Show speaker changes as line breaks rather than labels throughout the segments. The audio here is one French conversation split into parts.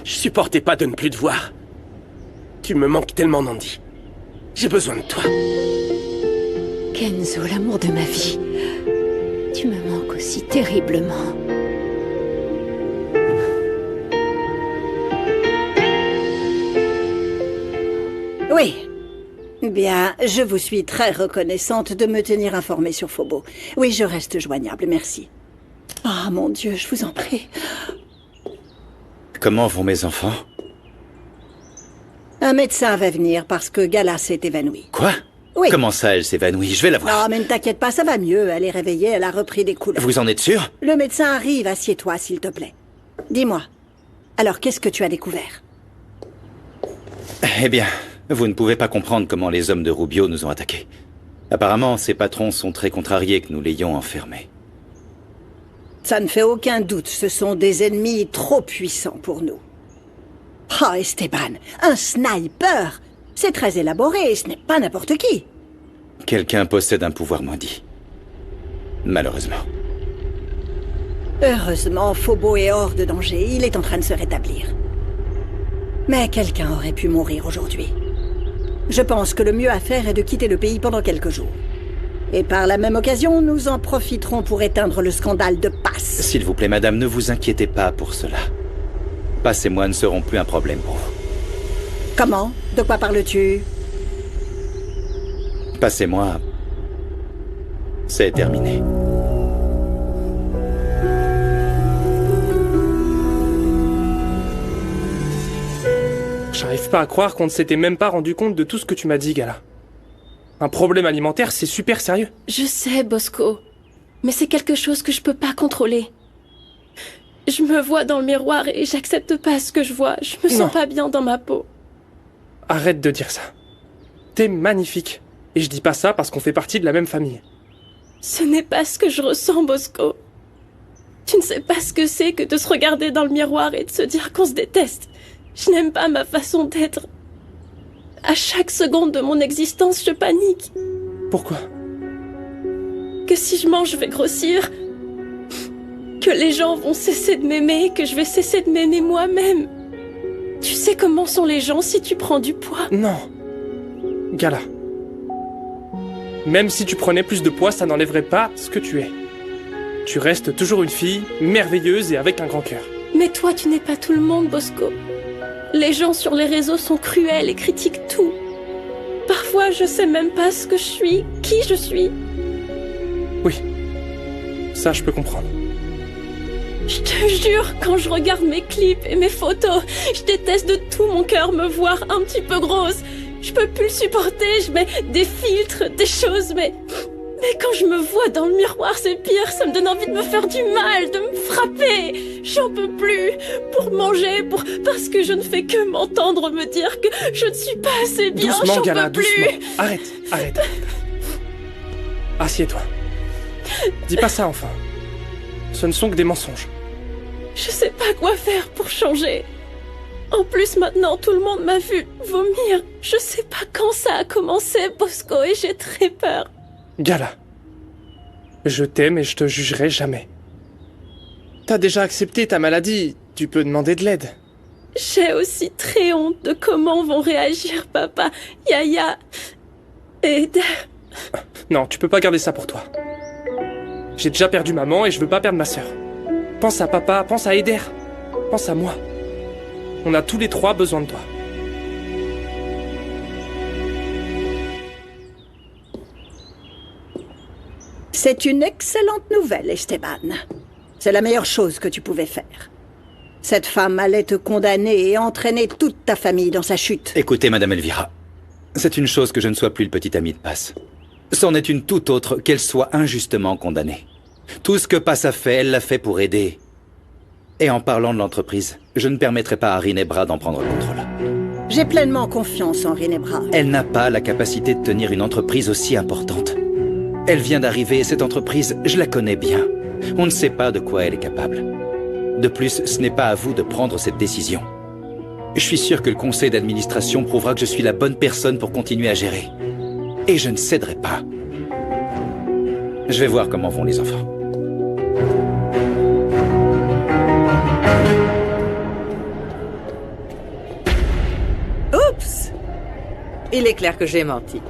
Je supportais pas de ne plus te voir. Tu me manques tellement, Nandi. J'ai besoin de toi.
Kenzo, l'amour de ma vie. Tu me manques aussi terriblement.
Oui. Bien, je vous suis très reconnaissante de me tenir informée sur Phobo. Oui, je reste joignable, merci. Ah, mon Dieu, je vous en prie.
Comment vont mes enfants?
Un médecin va venir parce que Gala s'est évanouie.
Quoi?
Oui.
Comment ça, elle s'évanouit? Je vais la voir.
Non, mais ne t'inquiète pas, ça va mieux. Elle est réveillée, elle a repris des couleurs.
Vous en êtes sûr?
Le médecin arrive, assieds-toi, s'il te plaît. Dis-moi, alors qu'est-ce que tu as découvert?
Eh bien, vous ne pouvez pas comprendre comment les hommes de Rubio nous ont attaqués. Apparemment, ses patrons sont très contrariés que nous l'ayons enfermé.
Ça ne fait aucun doute, ce sont des ennemis trop puissants pour nous. Oh, Esteban, un sniper! C'est très élaboré, et ce n'est pas n'importe qui.
Quelqu'un possède un pouvoir maudit. Malheureusement.
Heureusement, Phobo est hors de danger, il est en train de se rétablir. Mais quelqu'un aurait pu mourir aujourd'hui. Je pense que le mieux à faire est de quitter le pays pendant quelques jours. Et par la même occasion, nous en profiterons pour éteindre le scandale de Passe.
S'il vous plaît, madame, ne vous inquiétez pas pour cela. Passe et moi ne seront plus un problème pour vous.
Comment? De quoi parles-tu?
Passe et moi... c'est terminé.
J'arrive pas à croire qu'on ne s'était même pas rendu compte de tout ce que tu m'as dit, Gala. Un problème alimentaire, c'est super sérieux.
Je sais, Bosco. Mais c'est quelque chose que je peux pas contrôler. Je me vois dans le miroir et j'accepte pas ce que je vois. Je me sens pas bien dans ma peau.
Arrête de dire ça. T'es magnifique. Et je dis pas ça parce qu'on fait partie de la même famille.
Ce n'est pas ce que je ressens, Bosco. Tu ne sais pas ce que c'est que de se regarder dans le miroir et de se dire qu'on se déteste. Je n'aime pas ma façon d'être. À chaque seconde de mon existence, je panique.
Pourquoi?
Que si je mange, je vais grossir. Que les gens vont cesser de m'aimer, que je vais cesser de m'aimer moi-même. Tu sais comment sont les gens si tu prends du poids?
Non. Gala. Même si tu prenais plus de poids, ça n'enlèverait pas ce que tu es. Tu restes toujours une fille merveilleuse et avec un grand cœur.
Mais toi, tu n'es pas tout le monde, Bosco. Les gens sur les réseaux sont cruels et critiquent tout. Parfois, je sais même pas ce que je suis, qui je suis.
Oui. Ça, je peux comprendre.
Je te jure, quand je regarde mes clips et mes photos, je déteste de tout mon cœur me voir un petit peu grosse. Je peux plus le supporter, je mets des filtres, des choses, mais quand je me vois dans le miroir, c'est pire, ça me donne envie de me faire du mal, de me frapper. J'en peux plus. Pour manger, parce que je ne fais que m'entendre me dire que je ne suis pas assez bien.
Doucement,
j'en
Gala,
peux plus.
doucement. Arrête. Assieds-toi. Dis pas ça, enfin. Ce ne sont que des mensonges.
Je sais pas quoi faire pour changer. En plus, maintenant, tout le monde m'a vu vomir. Je sais pas quand ça a commencé, Bosco, et j'ai très peur.
Gala. Je t'aime et je te jugerai jamais. T'as déjà accepté ta maladie, tu peux demander de l'aide.
J'ai aussi très honte de comment vont réagir papa, Yaya et Eder.
Non, tu peux pas garder ça pour toi. J'ai déjà perdu maman et je veux pas perdre ma sœur. Pense à papa, pense à Eder. Pense à moi. On a tous les trois besoin de toi.
C'est une excellente nouvelle, Esteban. C'est la meilleure chose que tu pouvais faire. Cette femme allait te condamner et entraîner toute ta famille dans sa chute.
Écoutez, madame Elvira. C'est une chose que je ne sois plus le petit ami de Passe. C'en est une toute autre qu'elle soit injustement condamnée. Tout ce que Passe a fait, elle l'a fait pour aider. Et en parlant de l'entreprise, je ne permettrai pas à Rinebra d'en prendre le contrôle.
J'ai pleinement confiance en Rinebra.
Elle n'a pas la capacité de tenir une entreprise aussi importante. Elle vient d'arriver et cette entreprise, je la connais bien. On ne sait pas de quoi elle est capable. De plus, ce n'est pas à vous de prendre cette décision. Je suis sûr que le conseil d'administration prouvera que je suis la bonne personne pour continuer à gérer. Et je ne céderai pas. Je vais voir comment vont les enfants.
Il est clair que j'ai menti.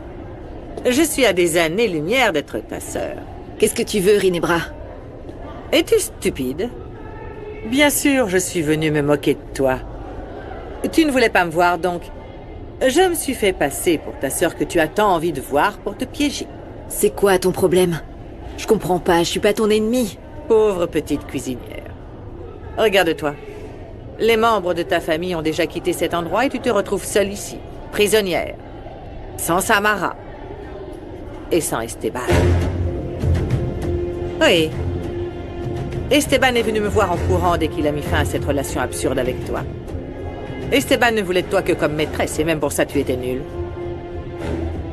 Je suis à des années-lumière d'être ta sœur.
Qu'est-ce que tu veux, Rinebra?
Es-tu stupide? Bien sûr, je suis venue me moquer de toi. Tu ne voulais pas me voir, donc... Je me suis fait passer pour ta sœur que tu as tant envie de voir pour te piéger.
C'est quoi ton problème? Je comprends pas, je suis pas ton ennemi.
Pauvre petite cuisinière. Regarde-toi. Les membres de ta famille ont déjà quitté cet endroit et tu te retrouves seule ici, prisonnière. Sans Samara. Et sans Esteban. Oui. Esteban est venu me voir en courant dès qu'il a mis fin à cette relation absurde avec toi. Esteban ne voulait de toi que comme maîtresse, et même pour ça tu étais nulle.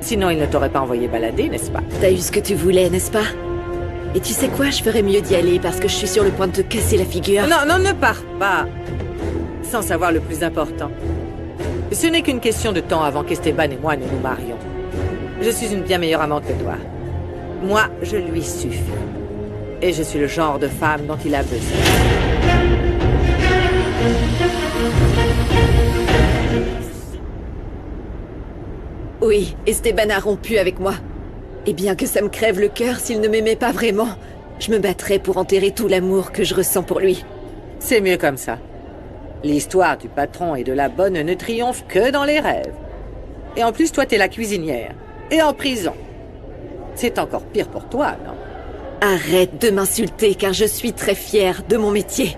Sinon il ne t'aurait pas envoyé balader, n'est-ce pas?
T'as eu ce que tu voulais, n'est-ce pas? Et tu sais quoi, je ferais mieux d'y aller parce que je suis sur le point de te casser la figure.
Non, non, ne pars pas. Sans savoir le plus important. Ce n'est qu'une question de temps avant qu'Esteban et moi ne nous marions. Je suis une bien meilleure amante que toi. Moi, je lui suffis. Et je suis le genre de femme dont il a besoin.
Oui, Esteban a rompu avec moi. Et bien que ça me crève le cœur s'il ne m'aimait pas vraiment, je me battrais pour enterrer tout l'amour que je ressens pour lui.
C'est mieux comme ça. L'histoire du patron et de la bonne ne triomphe que dans les rêves. Et en plus, toi, t'es la cuisinière. Et en prison. C'est encore pire pour toi, non?
Arrête de m'insulter car je suis très fière de mon métier.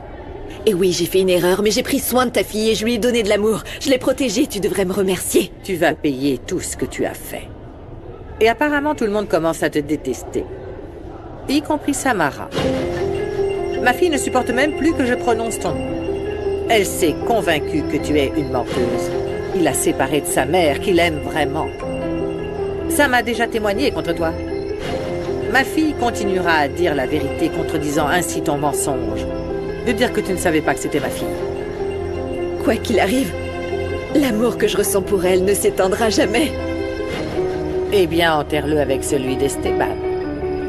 Et oui, j'ai fait une erreur, mais j'ai pris soin de ta fille et je lui ai donné de l'amour. Je l'ai protégée, tu devrais me remercier.
Tu vas payer tout ce que tu as fait. Et apparemment, tout le monde commence à te détester. Y compris Samara. Ma fille ne supporte même plus que je prononce ton nom. Elle s'est convaincue que tu es une menteuse. Il l'a séparée de sa mère, qu'il aime vraiment. Ça m'a déjà témoigné contre toi. Ma fille continuera à dire la vérité, contredisant ainsi ton mensonge. De dire que tu ne savais pas que c'était ma fille.
Quoi qu'il arrive, l'amour que je ressens pour elle ne s'éteindra jamais.
Eh bien, enterre-le avec celui d'Esteban.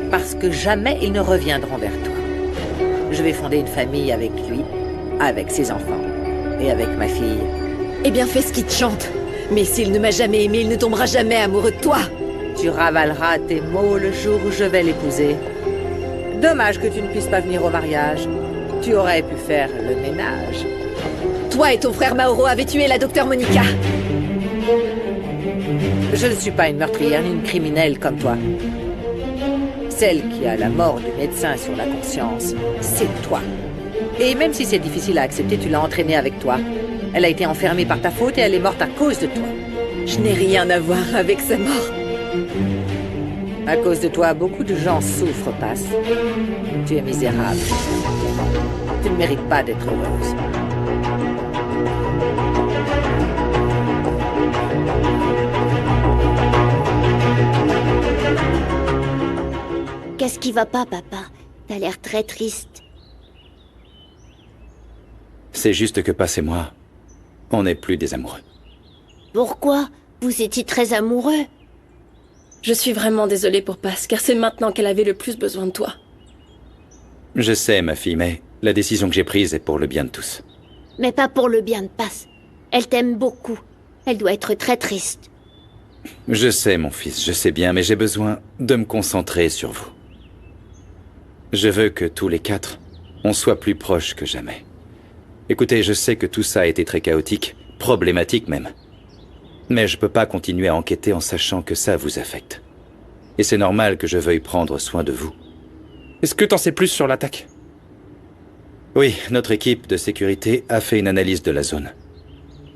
Parce que jamais ils ne reviendront vers toi. Je vais fonder une famille avec lui, avec ses enfants, et avec ma fille.
Eh bien, fais ce qui te chante. Mais s'il ne m'a jamais aimé, il ne tombera jamais amoureux de toi.
Tu ravaleras tes mots le jour où je vais l'épouser. Dommage que tu ne puisses pas venir au mariage. Tu aurais pu faire le ménage.
Toi et ton frère Mauro avez tué la docteure Monica.
Je ne suis pas une meurtrière ni une criminelle comme toi. Celle qui a la mort du médecin sur la conscience, c'est toi. Et même si c'est difficile à accepter, tu l'as entraînée avec toi. Elle a été enfermée par ta faute et elle est morte à cause de toi.
Je n'ai rien à voir avec sa mort.
À cause de toi, beaucoup de gens souffrent, Paz. Tu es misérable. Tu ne mérites pas d'être heureuse.
Qu'est-ce qui va pas, papa? T'as l'air très triste.
C'est juste que Paz et moi, on n'est plus des amoureux.
Pourquoi? Vous étiez très amoureux.
Je suis vraiment désolée pour Paz, car c'est maintenant qu'elle avait le plus besoin de toi.
Je sais, ma fille, mais la décision que j'ai prise est pour le bien de tous.
Mais pas pour le bien de Paz. Elle t'aime beaucoup. Elle doit être très triste.
Je sais, mon fils, je sais bien, mais j'ai besoin de me concentrer sur vous. Je veux que tous les quatre, on soit plus proches que jamais. Écoutez, je sais que tout ça a été très chaotique, problématique même. Mais je peux pas continuer à enquêter en sachant que ça vous affecte. Et c'est normal que je veuille prendre soin de vous.
Est-ce que t'en sais plus sur l'attaque?
Oui, notre équipe de sécurité a fait une analyse de la zone.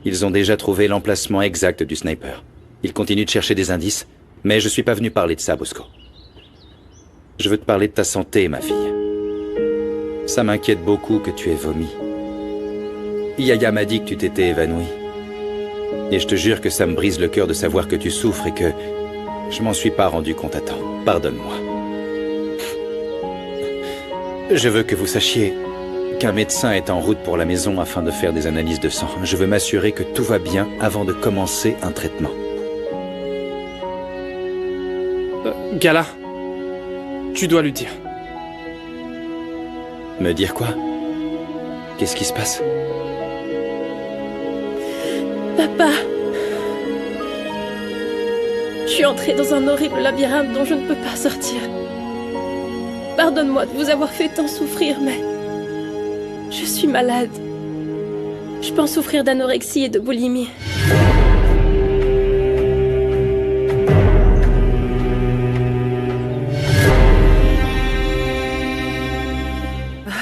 Ils ont déjà trouvé l'emplacement exact du sniper. Ils continuent de chercher des indices, mais je suis pas venu parler de ça, Bosco. Je veux te parler de ta santé, ma fille. Ça m'inquiète beaucoup que tu aies vomi. Yaya m'a dit que tu t'étais évanouie. Et je te jure que ça me brise le cœur de savoir que tu souffres et que je m'en suis pas rendu compte à temps. Pardonne-moi. Je veux que vous sachiez qu'un médecin est en route pour la maison afin de faire des analyses de sang. Je veux m'assurer que tout va bien avant de commencer un traitement.
Gala, tu dois lui dire.
Me dire quoi? Qu'est-ce qui se passe?
Papa, suis entrée dans un horrible labyrinthe dont je ne peux pas sortir. Pardonne-moi de vous avoir fait tant souffrir, mais... je suis malade. Je pense souffrir d'anorexie et de boulimie.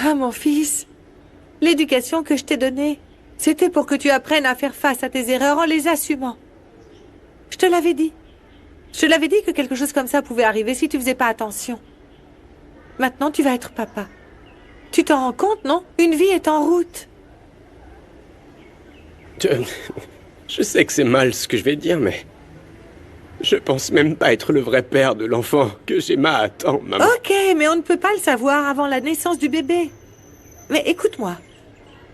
Ah, mon fils, l'éducation que je t'ai donnée, c'était pour que tu apprennes à faire face à tes erreurs en les assumant. Je te l'avais dit. Je te l'avais dit que quelque chose comme ça pouvait arriver si tu faisais pas attention. Maintenant, tu vas être papa. Tu t'en rends compte, non? Une vie est en route.
Je sais que c'est mal ce que je vais dire, mais... je pense même pas être le vrai père de l'enfant que Gemma attend, maman.
Ok, mais on ne peut pas le savoir avant la naissance du bébé. Mais écoute-moi.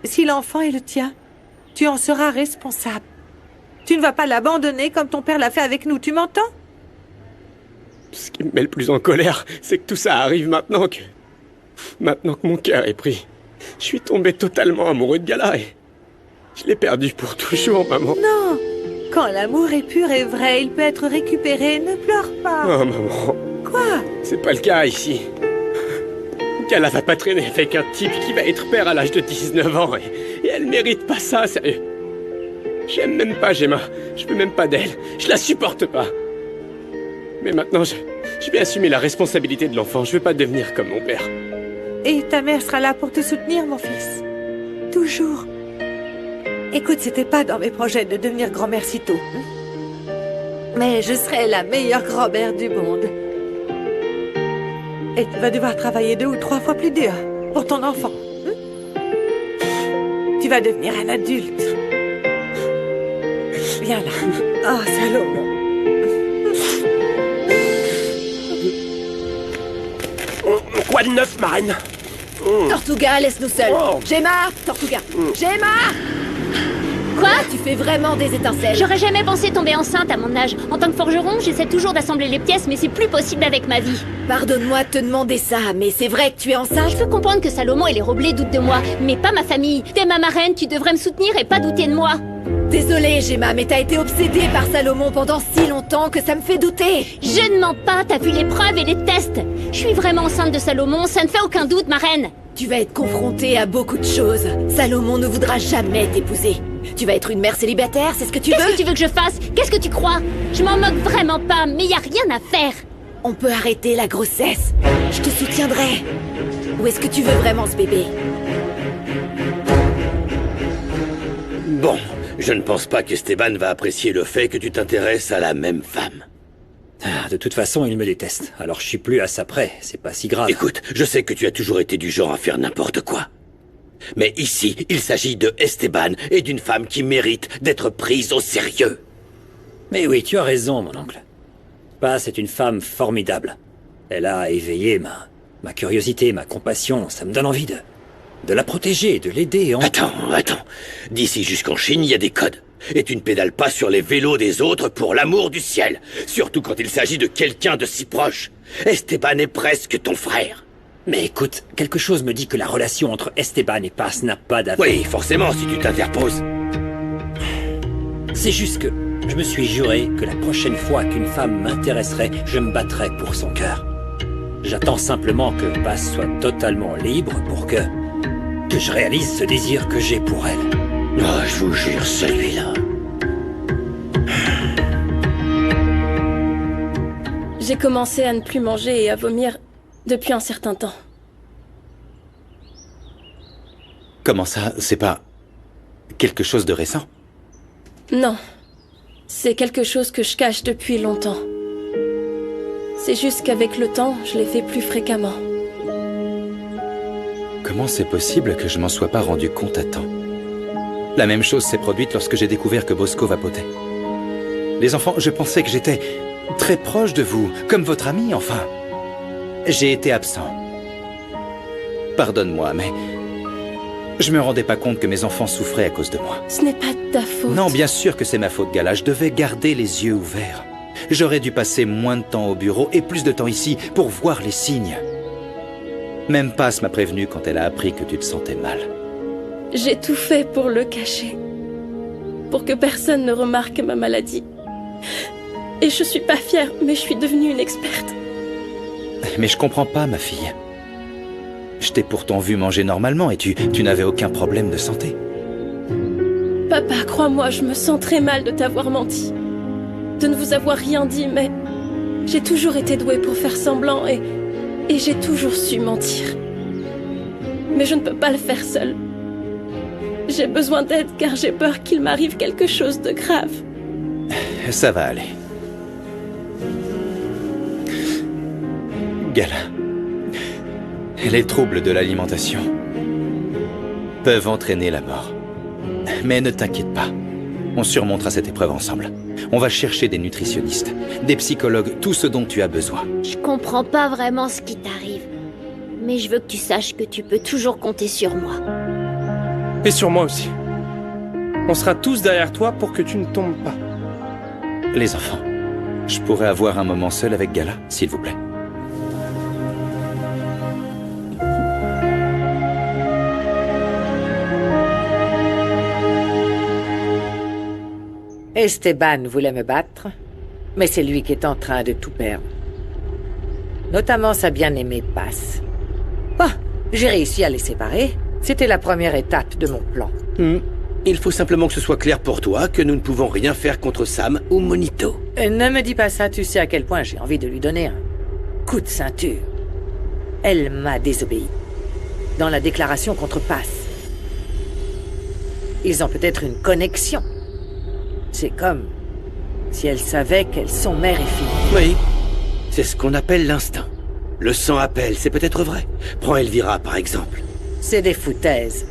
Si l'enfant est le tien, tu en seras responsable. Tu ne vas pas l'abandonner comme ton père l'a fait avec nous, tu m'entends?
Ce qui me met le plus en colère, c'est que tout ça arrive maintenant que mon cœur est pris. Je suis tombé totalement amoureux de Gala et... je l'ai perdu pour toujours, maman.
Non. Quand l'amour est pur et vrai, il peut être récupéré. Ne pleure pas.
Oh, maman.
Quoi?
C'est pas le cas ici. Gala va pas traîner avec un type qui va être père à l'âge de 19 ans et elle mérite pas ça, sérieux. J'aime même pas Gemma. Je veux même pas d'elle. Je la supporte pas. Mais maintenant, je vais assumer la responsabilité de l'enfant. Je veux pas devenir comme mon père.
Et ta mère sera là pour te soutenir, mon fils. Toujours. Écoute, c'était pas dans mes projets de devenir grand-mère si tôt. Mais je serai la meilleure grand-mère du monde. Et tu vas devoir travailler 2 ou 3 fois plus dur pour ton enfant. Tu vas devenir un adulte. Viens là. Oh, Salomon.
Quoi de neuf, ma reine?
Tortuga, laisse-nous seuls.
Oh.
Gemma, Tortuga. Gemma!
Quoi?
Tu fais vraiment des étincelles.
J'aurais jamais pensé tomber enceinte à mon âge. En tant que forgeron, j'essaie toujours d'assembler les pièces, mais c'est plus possible avec ma vie.
Pardonne-moi de te demander ça, mais c'est vrai que tu es enceinte?
Je peux comprendre que Salomon et les Roblés doutent de moi, mais pas ma famille. T'es ma marraine, tu devrais me soutenir et pas douter de moi.
Désolée, Gemma, mais t'as été obsédée par Salomon pendant si longtemps que ça me fait douter.
Je ne mens pas, t'as vu les preuves et les tests. Je suis vraiment enceinte de Salomon, ça ne fait aucun doute, ma reine.
Tu vas être confrontée à beaucoup de choses. Salomon ne voudra jamais t'épouser. Tu vas être une mère célibataire, c'est ce que tu veux?
Qu'est-ce que tu veux que je fasse? Qu'est-ce que tu crois? Je m'en moque vraiment pas, mais y a rien à faire.
On peut arrêter la grossesse. Je te soutiendrai. Où est-ce que tu veux vraiment ce bébé?
Bon, je ne pense pas qu'Esteban va apprécier le fait que tu t'intéresses à la même femme.
Ah, de toute façon, il me déteste. Alors je suis plus à ça près, c'est pas si grave.
Écoute, je sais que tu as toujours été du genre à faire n'importe quoi. Mais ici, il s'agit de Esteban et d'une femme qui mérite d'être prise au sérieux.
Mais oui, tu as raison, mon oncle. Paz est une femme formidable. Elle a éveillé ma curiosité, ma compassion. Ça me donne envie de la protéger, de l'aider.
Attends. D'ici jusqu'en Chine, il y a des codes. Et tu ne pédales pas sur les vélos des autres pour l'amour du ciel. Surtout quand il s'agit de quelqu'un de si proche. Esteban est presque ton frère.
Mais écoute, quelque chose me dit que la relation entre Esteban et Paz n'a pas d'avenir.
Oui, forcément, si tu t'interposes.
C'est juste que je me suis juré que la prochaine fois qu'une femme m'intéresserait, je me battrais pour son cœur. J'attends simplement que Paz soit totalement libre pour que je réalise ce désir que j'ai pour elle.
Oh, je vous jure, celui-là.
J'ai commencé à ne plus manger et à vomir depuis un certain temps.
Comment ça? C'est pas quelque chose de récent?
Non. C'est quelque chose que je cache depuis longtemps. C'est juste qu'avec le temps, je l'ai fait plus fréquemment.
Comment c'est possible que je m'en sois pas rendu compte à temps? La même chose s'est produite lorsque j'ai découvert que Bosco vapotait. Les enfants, je pensais que j'étais très proche de vous, comme votre ami, enfin. J'ai été absent. Pardonne-moi, mais je me rendais pas compte que mes enfants souffraient à cause de moi.
Ce n'est pas de ta faute.
Non, bien sûr que c'est ma faute, Gala. Je devais garder les yeux ouverts. J'aurais dû passer moins de temps au bureau et plus de temps ici pour voir les signes. Même Paz m'a prévenu quand elle a appris que tu te sentais mal.
J'ai tout fait pour le cacher. Pour que personne ne remarque ma maladie. Et je suis pas fière, mais je suis devenue une experte.
Mais je comprends pas, ma fille. Je t'ai pourtant vu manger normalement et tu n'avais aucun problème de santé.
Papa, crois-moi, je me sens très mal de t'avoir menti. De ne vous avoir rien dit, mais j'ai toujours été douée pour faire semblant et j'ai toujours su mentir. Mais je ne peux pas le faire seule. J'ai besoin d'aide car j'ai peur qu'il m'arrive quelque chose de grave.
Ça va aller. Gala. Les troubles de l'alimentation peuvent entraîner la mort. Mais ne t'inquiète pas. On surmontera cette épreuve ensemble. On va chercher des nutritionnistes, des psychologues, tout ce dont tu as besoin.
Je comprends pas vraiment ce qui t'arrive. Mais je veux que tu saches que tu peux toujours compter sur moi.
Et sur moi aussi. On sera tous derrière toi pour que tu ne tombes pas.
Les enfants, je pourrais avoir un moment seul avec Gala, s'il vous plaît.
Esteban voulait me battre, mais c'est lui qui est en train de tout perdre. Notamment sa bien-aimée Paz. Bah, j'ai réussi à les séparer. C'était la première étape de mon plan.
Il faut simplement que ce soit clair pour toi que nous ne pouvons rien faire contre Sam ou Monito.
Ne me dis pas ça, tu sais à quel point j'ai envie de lui donner un coup de ceinture. Elle m'a désobéi. Dans la déclaration contre Paz. Ils ont peut-être une connexion. C'est comme si elle savait qu'elles sont mère et fille.
Oui, c'est ce qu'on appelle l'instinct. Le sang appelle, c'est peut-être vrai. Prends Elvira, par exemple.
C'est des foutaises.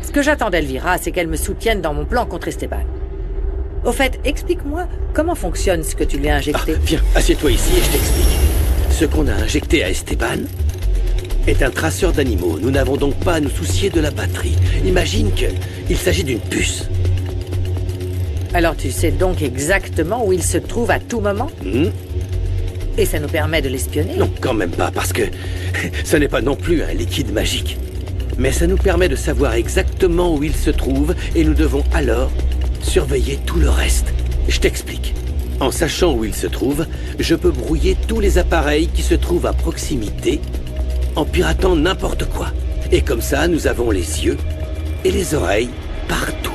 Ce que j'attends d'Elvira, c'est qu'elle me soutienne dans mon plan contre Esteban. Au fait, explique-moi comment fonctionne ce que tu lui as injecté.
Viens, assieds-toi ici et je t'explique. Ce qu'on a injecté à Esteban est un traceur d'animaux. Nous n'avons donc pas à nous soucier de la batterie. Imagine qu'il s'agit d'une puce.
Alors tu sais donc exactement où il se trouve à tout moment? Et ça nous permet de l'espionner?
Non, quand même pas, parce que ce n'est pas non plus un liquide magique. Mais ça nous permet de savoir exactement où il se trouve et nous devons alors surveiller tout le reste. Je t'explique. En sachant où il se trouve, je peux brouiller tous les appareils qui se trouvent à proximité en piratant n'importe quoi. Et comme ça, nous avons les yeux et les oreilles partout.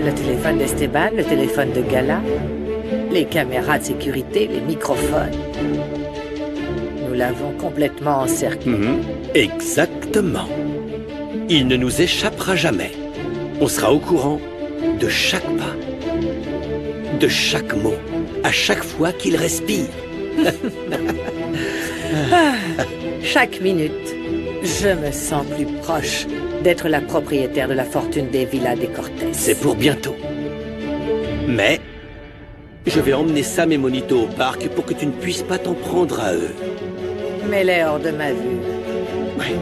Le téléphone d'Esteban, le téléphone de Gala, les caméras de sécurité, les microphones. Nous l'avons complètement encerclé.
Exactement. Il ne nous échappera jamais. On sera au courant de chaque pas, de chaque mot, à chaque fois qu'il respire.
Chaque minute, je me sens plus proche d'être la propriétaire de la fortune des villas des Cortés.
C'est pour bientôt. Mais je vais emmener Sam et Monito au parc pour que tu ne puisses pas t'en prendre à eux.
Mets-les hors de ma vue.
Ouais.